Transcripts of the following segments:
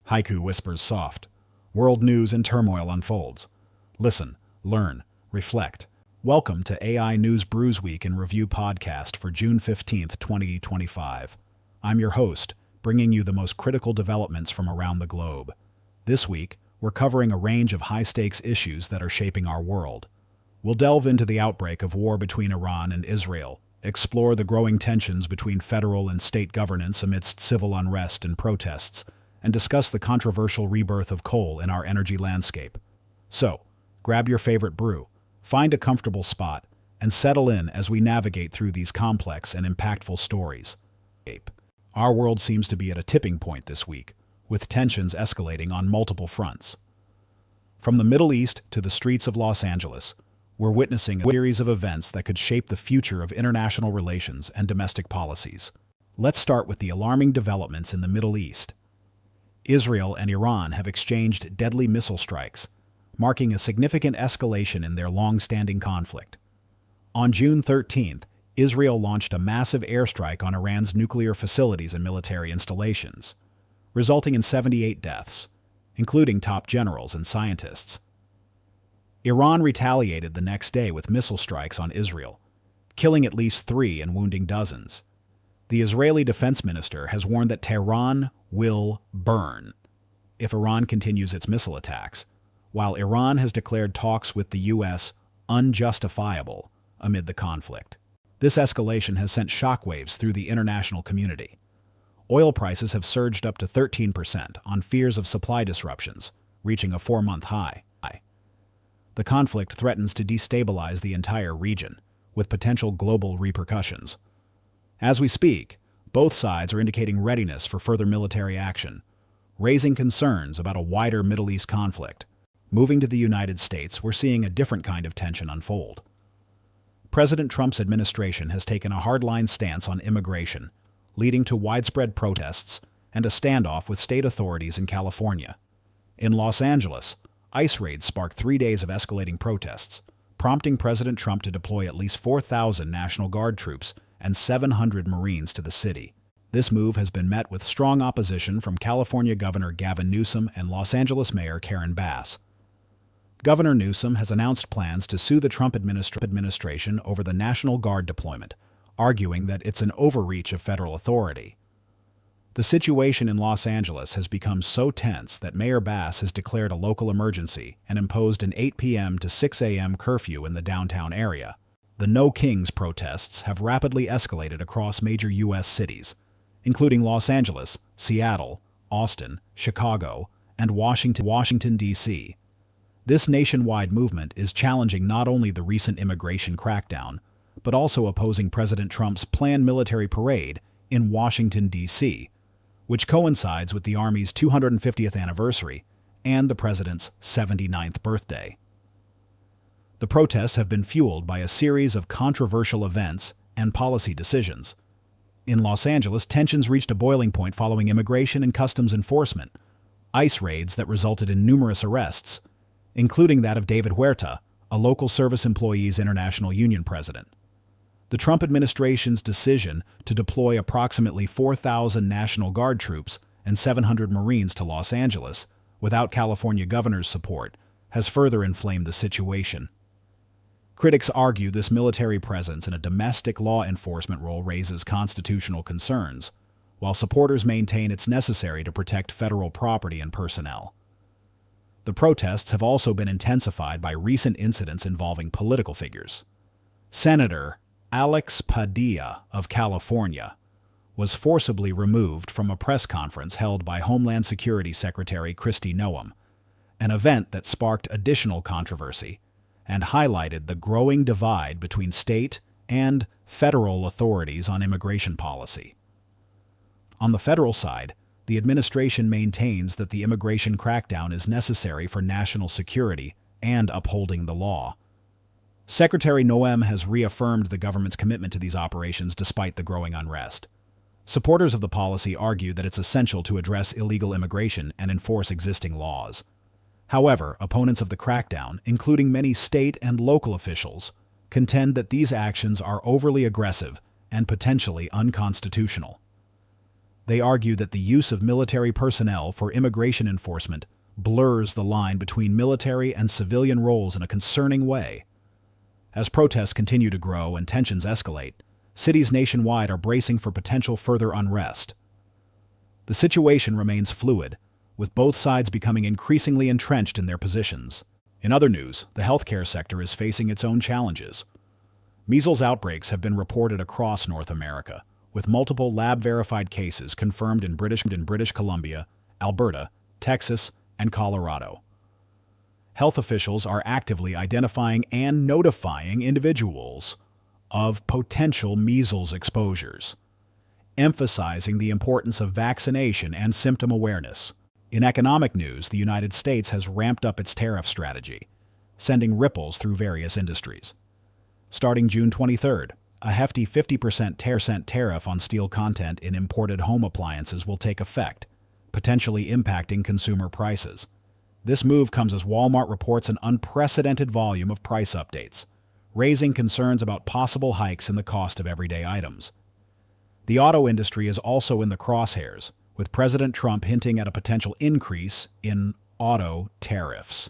Haiku whispers soft. World news in turmoil unfolds. Listen, learn, reflect. Welcome to AI News Brew's Week in Review podcast for June 15th, 2025. I'm your host, bringing you the most critical developments from around the globe. This week, we're covering a range of high-stakes issues that are shaping our world. We'll delve into the outbreak of war between Iran and Israel, explore the growing tensions between federal and state governance amidst civil unrest and protests, and discuss the controversial rebirth of coal in our energy landscape. So, grab your favorite brew, find a comfortable spot, and settle in as we navigate through these complex and impactful stories. Our world seems to be at a tipping point this week, with tensions escalating on multiple fronts. From the Middle East to the streets of Los Angeles, we're witnessing a series of events that could shape the future of international relations and domestic policies. Let's start with the alarming developments in the Middle East. Israel and Iran have exchanged deadly missile strikes, marking a significant escalation in their long-standing conflict. On June 13th, Israel launched a massive airstrike on Iran's nuclear facilities and military installations, resulting in 78 deaths, including top generals and scientists. Iran retaliated the next day with missile strikes on Israel, killing at least 3 and wounding dozens. The Israeli defense minister has warned that Tehran will burn if Iran continues its missile attacks, while Iran has declared talks with the U.S. unjustifiable amid the conflict. This escalation has sent shockwaves through the international community. Oil prices have surged up to 13% on fears of supply disruptions, reaching a 4-month high. The conflict threatens to destabilize the entire region, with potential global repercussions. As we speak, both sides are indicating readiness for further military action, raising concerns about a wider Middle East conflict. Moving to the United States, we're seeing a different kind of tension unfold. President Trump's administration has taken a hardline stance on immigration, leading to widespread protests and a standoff with state authorities in California. In Los Angeles, ICE raids sparked 3 days of escalating protests, prompting President Trump to deploy at least 4,000 National Guard troops and 700 Marines to the city. This move has been met with strong opposition from California Governor Gavin Newsom and Los Angeles Mayor Karen Bass. Governor Newsom has announced plans to sue the Trump administration over the National Guard deployment, arguing that it's an overreach of federal authority. The situation in Los Angeles has become so tense that Mayor Bass has declared a local emergency and imposed an 8 p.m. to 6 a.m. curfew in the downtown area. The No Kings protests have rapidly escalated across major U.S. cities, including Los Angeles, Seattle, Austin, Chicago, and Washington, D.C. This nationwide movement is challenging not only the recent immigration crackdown, but also opposing President Trump's planned military parade in Washington, D.C., which coincides with the Army's 250th anniversary and the President's 79th birthday. The protests have been fueled by a series of controversial events and policy decisions. In Los Angeles, tensions reached a boiling point following immigration and customs enforcement, ICE raids that resulted in numerous arrests, including that of David Huerta, a local service employees international union president. The Trump administration's decision to deploy approximately 4,000 National Guard troops and 700 Marines to Los Angeles, without California governor's support, has further inflamed the situation. Critics argue this military presence in a domestic law enforcement role raises constitutional concerns, while supporters maintain it's necessary to protect federal property and personnel. The protests have also been intensified by recent incidents involving political figures. Senator Alex Padilla of California was forcibly removed from a press conference held by Homeland Security Secretary Kristi Noem, an event that sparked additional controversy and highlighted the growing divide between state and federal authorities on immigration policy. On the federal side, the administration maintains that the immigration crackdown is necessary for national security and upholding the law. Secretary Noem has reaffirmed the government's commitment to these operations despite the growing unrest. Supporters of the policy argue that it's essential to address illegal immigration and enforce existing laws. However, opponents of the crackdown, including many state and local officials, contend that these actions are overly aggressive and potentially unconstitutional. They argue that the use of military personnel for immigration enforcement blurs the line between military and civilian roles in a concerning way. As protests continue to grow and tensions escalate, cities nationwide are bracing for potential further unrest. The situation remains fluid, with both sides becoming increasingly entrenched in their positions. In other news, the healthcare sector is facing its own challenges. Measles outbreaks have been reported across North America, with multiple lab-verified cases confirmed in British Columbia, Alberta, Texas, and Colorado. Health officials are actively identifying and notifying individuals of potential measles exposures, emphasizing the importance of vaccination and symptom awareness. In economic news, the United States has ramped up its tariff strategy, sending ripples through various industries. Starting June 23rd, a hefty 50% tariff on steel content in imported home appliances will take effect, potentially impacting consumer prices. This move comes as Walmart reports an unprecedented volume of price updates, raising concerns about possible hikes in the cost of everyday items. The auto industry is also in the crosshairs, with President Trump hinting at a potential increase in auto tariffs.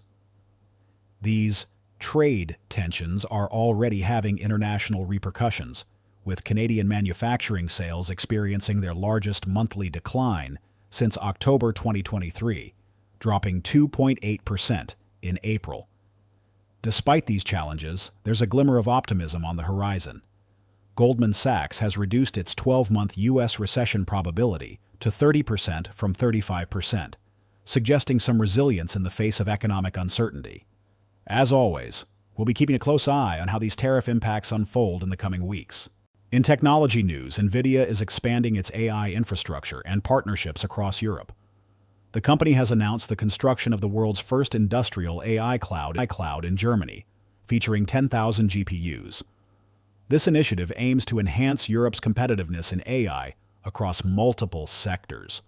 These trade tensions are already having international repercussions, with Canadian manufacturing sales experiencing their largest monthly decline since October 2023, dropping 2.8% in April. Despite these challenges, there's a glimmer of optimism on the horizon. Goldman Sachs has reduced its 12-month U.S. recession probability to 30% from 35%, suggesting some resilience in the face of economic uncertainty. As always, we'll be keeping a close eye on how these tariff impacts unfold in the coming weeks. In technology news, NVIDIA is expanding its AI infrastructure and partnerships across Europe. The company has announced the construction of the world's first industrial AI cloud in Germany, featuring 10,000 GPUs. This initiative aims to enhance Europe's competitiveness in AI across multiple sectors,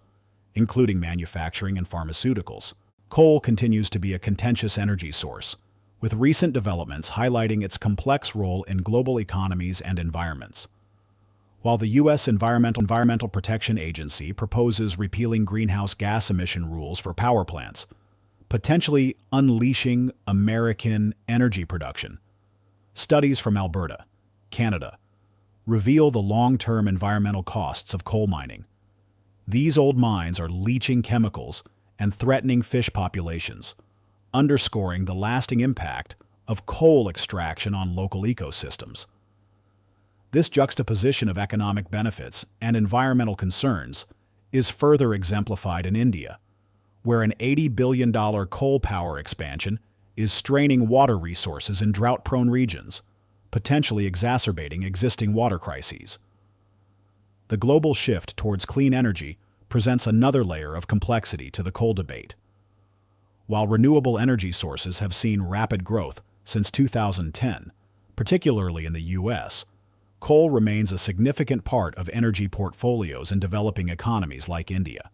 including manufacturing and pharmaceuticals. Coal continues to be a contentious energy source, with recent developments highlighting its complex role in global economies and environments. While the U.S. Environmental Protection Agency proposes repealing greenhouse gas emission rules for power plants, potentially unleashing American energy production, studies from Alberta, Canada, reveal the long-term environmental costs of coal mining. These old mines are leaching chemicals and threatening fish populations, underscoring the lasting impact of coal extraction on local ecosystems. This juxtaposition of economic benefits and environmental concerns is further exemplified in India, where an $80 billion coal power expansion is straining water resources in drought-prone regions, potentially exacerbating existing water crises. The global shift towards clean energy presents another layer of complexity to the coal debate. While renewable energy sources have seen rapid growth since 2010, particularly in the U.S., coal remains a significant part of energy portfolios in developing economies like India.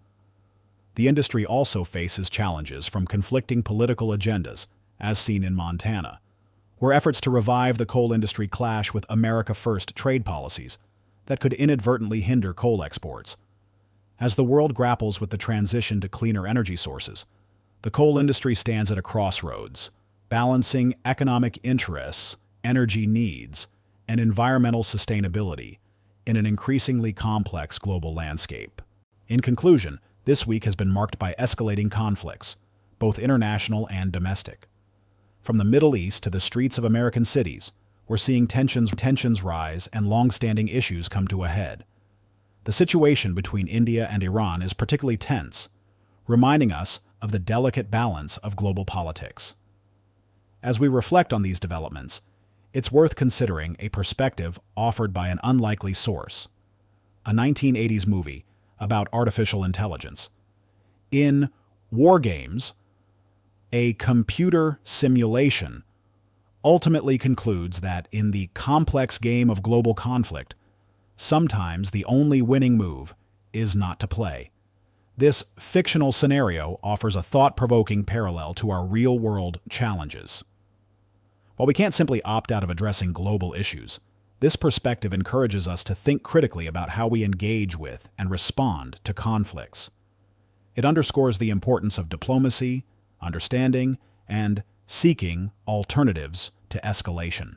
The industry also faces challenges from conflicting political agendas, as seen in Montana, where efforts to revive the coal industry clash with America First trade policies that could inadvertently hinder coal exports. As the world grapples with the transition to cleaner energy sources, the coal industry stands at a crossroads, balancing economic interests, energy needs, and environmental sustainability in an increasingly complex global landscape. In conclusion, this week has been marked by escalating conflicts, both international and domestic. From the Middle East to the streets of American cities, we're seeing tensions rise and long-standing issues come to a head. The situation between India and Iran is particularly tense, reminding us of the delicate balance of global politics. As we reflect on these developments, it's worth considering a perspective offered by an unlikely source, a 1980s movie about artificial intelligence. In War Games, a computer simulation ultimately concludes that in the complex game of global conflict, sometimes the only winning move is not to play. This fictional scenario offers a thought-provoking parallel to our real-world challenges. While we can't simply opt out of addressing global issues, This perspective encourages us to think critically about how we engage with and respond to conflicts. It underscores the importance of diplomacy, understanding, and seeking alternatives to escalation.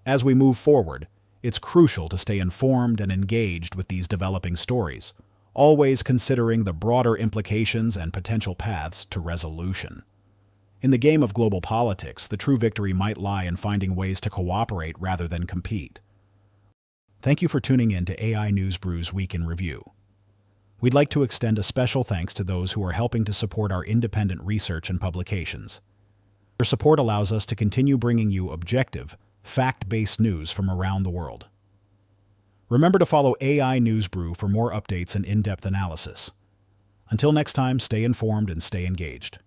As we move forward, it's crucial to stay informed and engaged with these developing stories, always considering the broader implications and potential paths to resolution. In the game of global politics, the true victory might lie in finding ways to cooperate rather than compete. Thank you for tuning in to AI News Brew's Week in Review. We'd like to extend a special thanks to those who are helping to support our independent research and publications. Your support allows us to continue bringing you objective, fact-based news from around the world. Remember to follow AI News Brew for more updates and in-depth analysis. Until next time, stay informed and stay engaged.